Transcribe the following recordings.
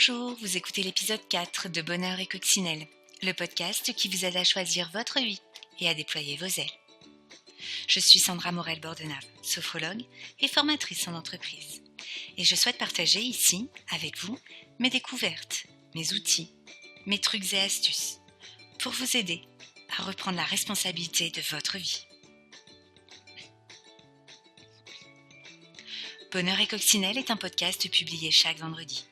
Bonjour, vous écoutez l'épisode 4 de Bonheur et Coccinelle, le podcast qui vous aide à choisir votre vie et à déployer vos ailes. Je suis Sandra Morel-Bordenave, sophrologue et formatrice en entreprise. Et je souhaite partager ici, avec vous, mes découvertes, mes outils, mes trucs et astuces, pour vous aider à reprendre la responsabilité de votre vie. Bonheur et Coccinelle est un podcast publié chaque vendredi.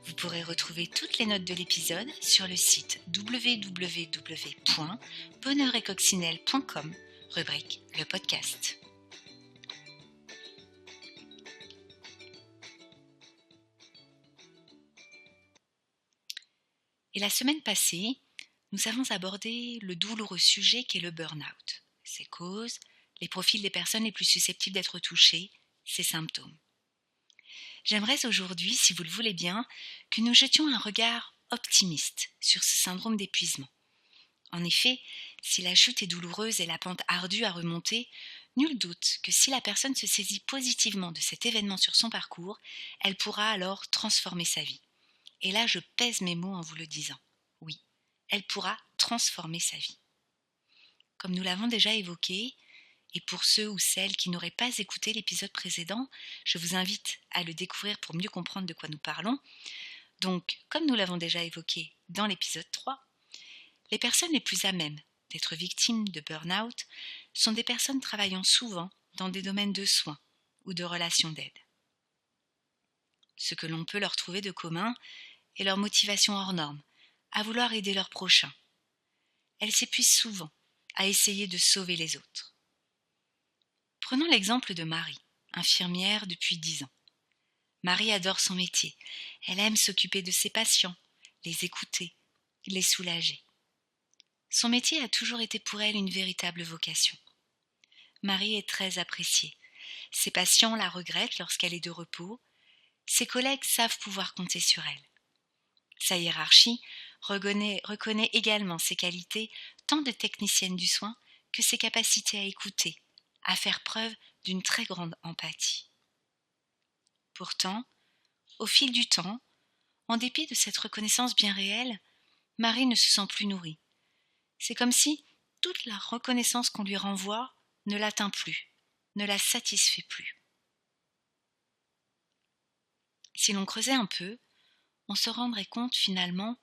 Vous pourrez retrouver toutes les notes de l'épisode sur le site www.bonheuretcoccinelle.com, rubrique le podcast. Et la semaine passée, nous avons abordé le douloureux sujet qu'est le burn-out, ses causes, les profils des personnes les plus susceptibles d'être touchées, ses symptômes. J'aimerais aujourd'hui, si vous le voulez bien, que nous jetions un regard optimiste sur ce syndrome d'épuisement. En effet, si la chute est douloureuse et la pente ardue à remonter, nul doute que si la personne se saisit positivement de cet événement sur son parcours, elle pourra alors transformer sa vie. Et là, je pèse mes mots en vous le disant. Oui, elle pourra transformer sa vie. Comme nous l'avons déjà évoqué, et pour ceux ou celles qui n'auraient pas écouté l'épisode précédent, je vous invite à le découvrir pour mieux comprendre de quoi nous parlons. Donc, comme nous l'avons déjà évoqué dans l'épisode 3, les personnes les plus à même d'être victimes de burn-out sont des personnes travaillant souvent dans des domaines de soins ou de relations d'aide. Ce que l'on peut leur trouver de commun est leur motivation hors norme, à vouloir aider leurs prochains. Elles s'épuisent souvent à essayer de sauver les autres. Prenons l'exemple de Marie, infirmière depuis 10 ans. Marie adore son métier. Elle aime s'occuper de ses patients, les écouter, les soulager. Son métier a toujours été pour elle une véritable vocation. Marie est très appréciée. Ses patients la regrettent lorsqu'elle est de repos. Ses collègues savent pouvoir compter sur elle. Sa hiérarchie reconnaît également ses qualités tant de technicienne du soin que ses capacités à écouter, à faire preuve d'une très grande empathie. Pourtant, au fil du temps, en dépit de cette reconnaissance bien réelle, Marie ne se sent plus nourrie. C'est comme si toute la reconnaissance qu'on lui renvoie ne l'atteint plus, ne la satisfait plus. Si l'on creusait un peu, on se rendrait compte finalement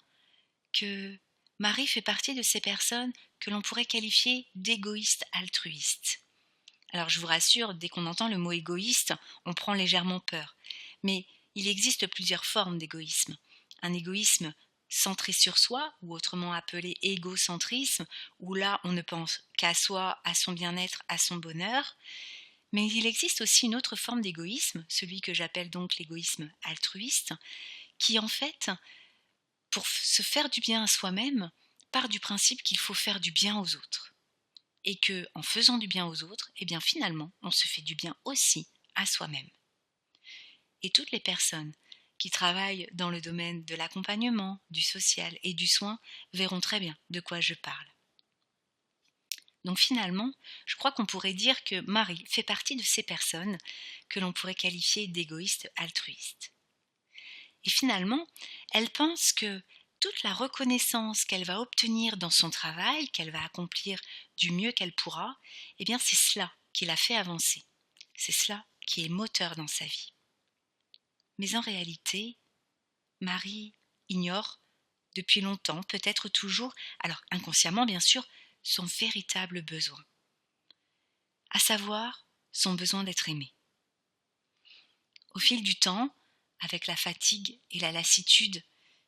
que Marie fait partie de ces personnes que l'on pourrait qualifier d'égoïstes altruistes. Alors je vous rassure, dès qu'on entend le mot égoïste, on prend légèrement peur. Mais il existe plusieurs formes d'égoïsme. Un égoïsme centré sur soi, ou autrement appelé égocentrisme, où là on ne pense qu'à soi, à son bien-être, à son bonheur. Mais il existe aussi une autre forme d'égoïsme, celui que j'appelle donc l'égoïsme altruiste, qui en fait, pour se faire du bien à soi-même, part du principe qu'il faut faire du bien aux autres. Et que, en faisant du bien aux autres, eh bien finalement, on se fait du bien aussi à soi-même. Et toutes les personnes qui travaillent dans le domaine de l'accompagnement, du social et du soin verront très bien de quoi je parle. Donc finalement, je crois qu'on pourrait dire que Marie fait partie de ces personnes que l'on pourrait qualifier d'égoïstes altruistes. Et finalement, elle pense que toute la reconnaissance qu'elle va obtenir dans son travail, qu'elle va accomplir du mieux qu'elle pourra, eh bien c'est cela qui la fait avancer. C'est cela qui est moteur dans sa vie. Mais en réalité, Marie ignore depuis longtemps, peut-être toujours, alors inconsciemment bien sûr, son véritable besoin. À savoir, son besoin d'être aimée. Au fil du temps, avec la fatigue et la lassitude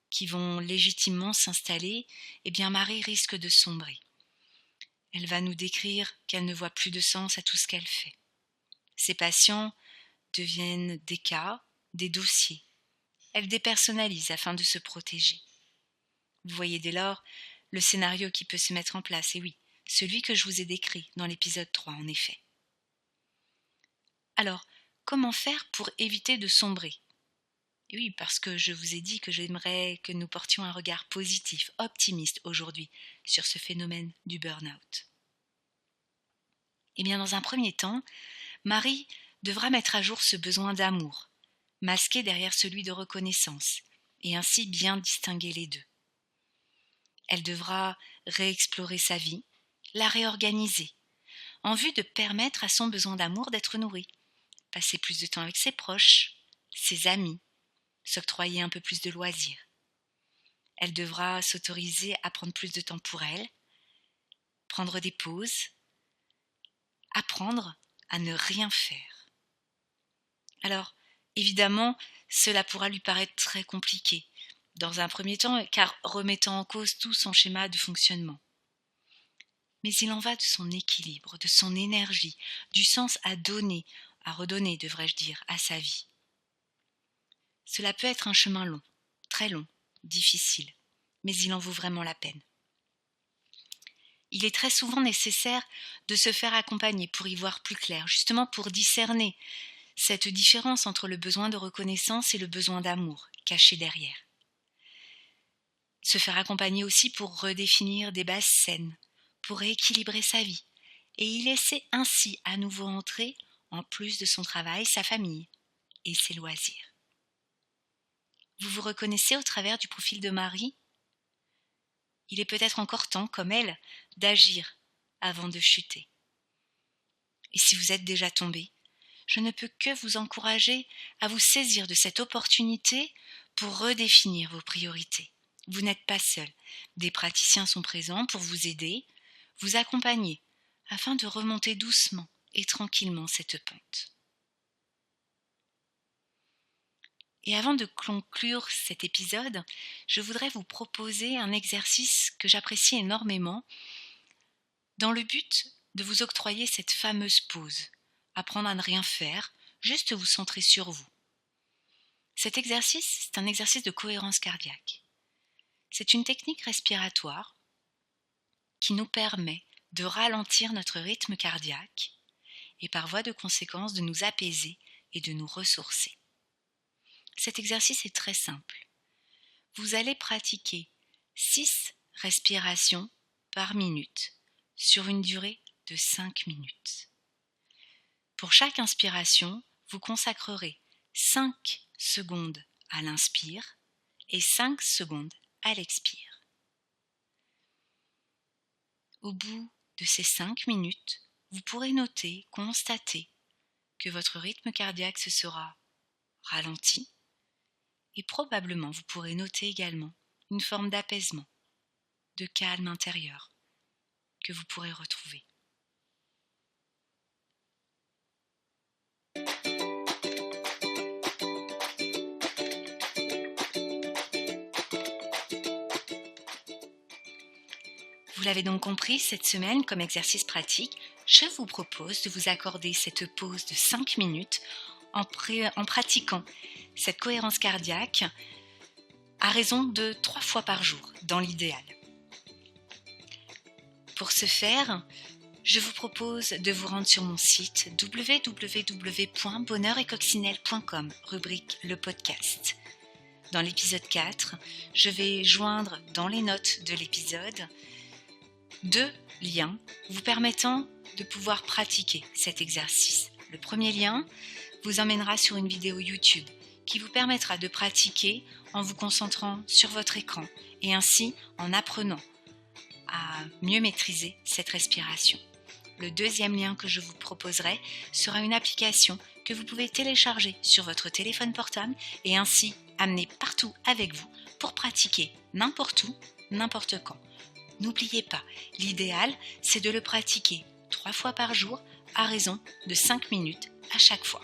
qui vont légitimement s'installer, eh bien Marie risque de sombrer. Elle va nous décrire qu'elle ne voit plus de sens à tout ce qu'elle fait. Ses patients deviennent des cas, des dossiers. Elle dépersonnalise afin de se protéger. Vous voyez dès lors le scénario qui peut se mettre en place, et oui, celui que je vous ai décrit dans l'épisode 3 en effet. Alors, comment faire pour éviter de sombrer ? Et oui, parce que je vous ai dit que j'aimerais que nous portions un regard positif, optimiste aujourd'hui sur ce phénomène du burn-out. Eh bien, dans un premier temps, Marie devra mettre à jour ce besoin d'amour, masqué derrière celui de reconnaissance, et ainsi bien distinguer les deux. Elle devra réexplorer sa vie, la réorganiser, en vue de permettre à son besoin d'amour d'être nourri, passer plus de temps avec ses proches, ses amis, s'octroyer un peu plus de loisirs. Elle devra s'autoriser à prendre plus de temps pour elle, prendre des pauses, apprendre à ne rien faire. Alors, évidemment, cela pourra lui paraître très compliqué, dans un premier temps, car remettant en cause tout son schéma de fonctionnement. Mais il en va de son équilibre, de son énergie, du sens à donner, à redonner, devrais-je dire, à sa vie. Cela peut être un chemin long, très long, difficile, mais il en vaut vraiment la peine. Il est très souvent nécessaire de se faire accompagner pour y voir plus clair, justement pour discerner cette différence entre le besoin de reconnaissance et le besoin d'amour caché derrière. Se faire accompagner aussi pour redéfinir des bases saines, pour rééquilibrer sa vie, et y laisser ainsi à nouveau entrer, en plus de son travail, sa famille et ses loisirs. Vous vous reconnaissez au travers du profil de Marie ? Il est peut-être encore temps, comme elle, d'agir avant de chuter. Et si vous êtes déjà tombé, je ne peux que vous encourager à vous saisir de cette opportunité pour redéfinir vos priorités. Vous n'êtes pas seul. Des praticiens sont présents pour vous aider, vous accompagner, afin de remonter doucement et tranquillement cette pente. Et avant de conclure cet épisode, je voudrais vous proposer un exercice que j'apprécie énormément dans le but de vous octroyer cette fameuse pause, apprendre à ne rien faire, juste vous centrer sur vous. Cet exercice, c'est un exercice de cohérence cardiaque. C'est une technique respiratoire qui nous permet de ralentir notre rythme cardiaque et par voie de conséquence de nous apaiser et de nous ressourcer. Cet exercice est très simple. Vous allez pratiquer 6 respirations par minute sur une durée de 5 minutes. Pour chaque inspiration, vous consacrerez 5 secondes à l'inspire et 5 secondes à l'expire. Au bout de ces 5 minutes, vous pourrez noter, constater que votre rythme cardiaque se sera ralenti et probablement vous pourrez noter également une forme d'apaisement, de calme intérieur que vous pourrez retrouver. Vous l'avez donc compris, cette semaine, comme exercice pratique, je vous propose de vous accorder cette pause de 5 minutes en pratiquant cette cohérence cardiaque à raison de 3 fois par jour, dans l'idéal. Pour ce faire, je vous propose de vous rendre sur mon site www.bonheuretcoccinelle.com, rubrique le podcast. Dans l'épisode 4, je vais joindre dans les notes de l'épisode 2 liens vous permettant de pouvoir pratiquer cet exercice. Le premier lien vous emmènera sur une vidéo YouTube qui vous permettra de pratiquer en vous concentrant sur votre écran et ainsi en apprenant à mieux maîtriser cette respiration. Le deuxième lien que je vous proposerai sera une application que vous pouvez télécharger sur votre téléphone portable et ainsi amener partout avec vous pour pratiquer n'importe où, n'importe quand. N'oubliez pas, l'idéal, c'est de le pratiquer 3 fois par jour à raison de 5 minutes à chaque fois.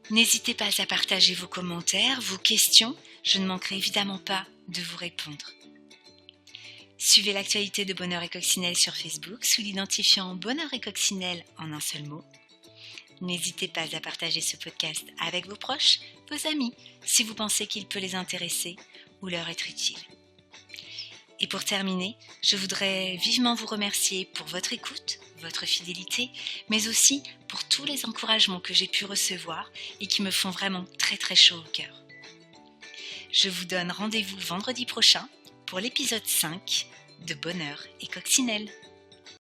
N'hésitez pas à partager vos commentaires, vos questions, je ne manquerai évidemment pas de vous répondre. Suivez l'actualité de Bonheur et Coccinelle sur Facebook sous l'identifiant Bonheur et Coccinelle en un seul mot. N'hésitez pas à partager ce podcast avec vos proches, vos amis, si vous pensez qu'il peut les intéresser ou leur être utile. Et pour terminer, je voudrais vivement vous remercier pour votre écoute, votre fidélité, mais aussi pour tous les encouragements que j'ai pu recevoir et qui me font vraiment très très chaud au cœur. Je vous donne rendez-vous vendredi prochain pour l'épisode 5 de Bonheur et Coccinelle.